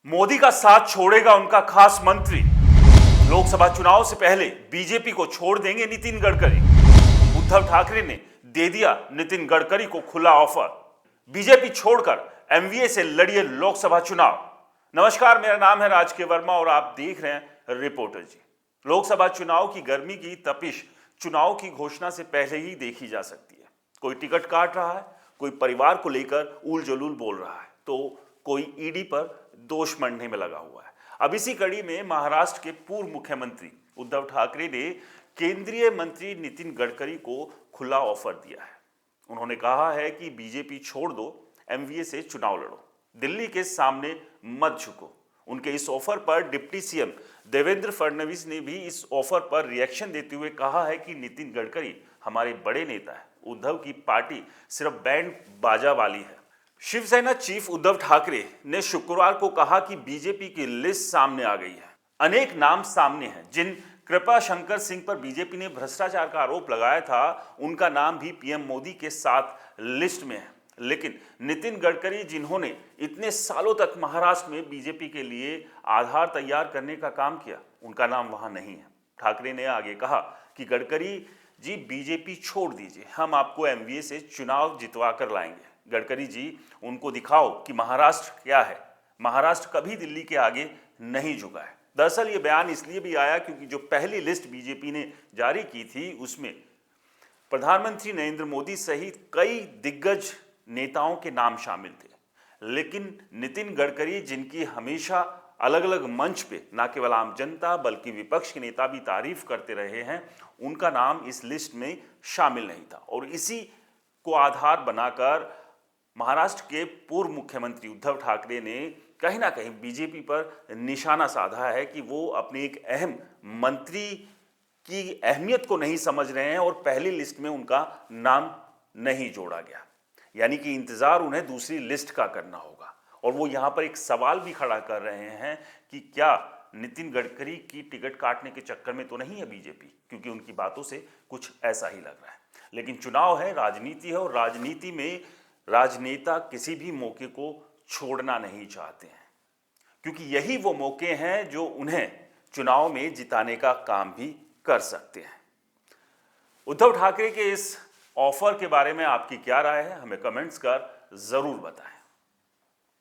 मोदी का साथ छोड़ेगा उनका खास मंत्री। लोकसभा चुनाव से पहले बीजेपी को छोड़ देंगे नितिन गडकरी। उद्धव ठाकरे ने दे दिया नितिन गडकरी को खुला ऑफर। बीजेपी छोड़कर एमवीए से लड़िए लोकसभा चुनाव। नमस्कार, मेरा नाम है राज के वर्मा और आप देख रहे हैं रिपोर्टर जी। लोकसभा चुनाव की गर्मी की तपिश चुनाव की घोषणा से पहले ही देखी जा सकती है। कोई टिकट काट रहा है, कोई परिवार को लेकर उल जलूल बोल रहा है, तो कोई ईडी पर दोष मढ़ने में लगा हुआ है। अब इसी कड़ी में महाराष्ट्र के पूर्व मुख्यमंत्री उद्धव ठाकरे ने केंद्रीय मंत्री नितिन गडकरी को खुला ऑफर दिया है। उन्होंने कहा है कि बीजेपी छोड़ दो, एमवीए से चुनाव लड़ो, दिल्ली के सामने मत झुको। उनके इस ऑफर पर डिप्टी सीएम देवेंद्र फडणवीस ने भी इस ऑफर पर रिएक्शन देते हुए कहा है कि नितिन गडकरी हमारे बड़े नेता है, उद्धव की पार्टी सिर्फ बैंड बाजा वाली है। शिवसेना चीफ उद्धव ठाकरे ने शुक्रवार को कहा कि बीजेपी की लिस्ट सामने आ गई है। अनेक नाम सामने हैं। जिन कृपा शंकर सिंह पर बीजेपी ने भ्रष्टाचार का आरोप लगाया था, उनका नाम भी पीएम मोदी के साथ लिस्ट में है। लेकिन नितिन गडकरी, जिन्होंने इतने सालों तक महाराष्ट्र में बीजेपी के लिए आधार तैयार करने का काम किया, उनका नाम वहां नहीं है। ठाकरे ने आगे कहा कि गडकरी जी, बीजेपी छोड़ दीजिए, हम आपको एमवीए से चुनाव जितवा कर लाएंगे। गडकरी जी, उनको दिखाओ कि महाराष्ट्र क्या है। महाराष्ट्र कभी दिल्ली के आगे नहीं झुका है। दरअसल ये बयान इसलिए भी आया क्योंकि जो पहली लिस्ट बीजेपी ने जारी की थी, उसमें प्रधानमंत्री नरेंद्र मोदी सहित कई दिग्गज नेताओं के नाम शामिल थे। लेकिन नितिन गडकरी, जिनकी हमेशा अलग अलग मंच पे न केवल आम जनता बल्कि विपक्ष के नेता भी तारीफ करते रहे हैं, उनका नाम इस लिस्ट में शामिल नहीं था। और इसी को आधार बनाकर महाराष्ट्र के पूर्व मुख्यमंत्री उद्धव ठाकरे ने कहीं ना कहीं बीजेपी पर निशाना साधा है कि वो अपने एक अहम मंत्री की अहमियत को नहीं समझ रहे हैं और पहली लिस्ट में उनका नाम नहीं जोड़ा गया। यानी कि इंतजार उन्हें दूसरी लिस्ट का करना होगा। और वो यहाँ पर एक सवाल भी खड़ा कर रहे हैं कि क्या नितिन गडकरी की टिकट काटने के चक्कर में तो नहीं है बीजेपी, क्योंकि उनकी बातों से कुछ ऐसा ही लग रहा है। लेकिन चुनाव है, राजनीति है, और राजनीति में राजनेता किसी भी मौके को छोड़ना नहीं चाहते हैं, क्योंकि यही वो मौके हैं जो उन्हें चुनाव में जिताने का काम भी कर सकते हैं। उद्धव ठाकरे के इस ऑफर के बारे में आपकी क्या राय है, हमें कमेंट्स कर जरूर बताएं।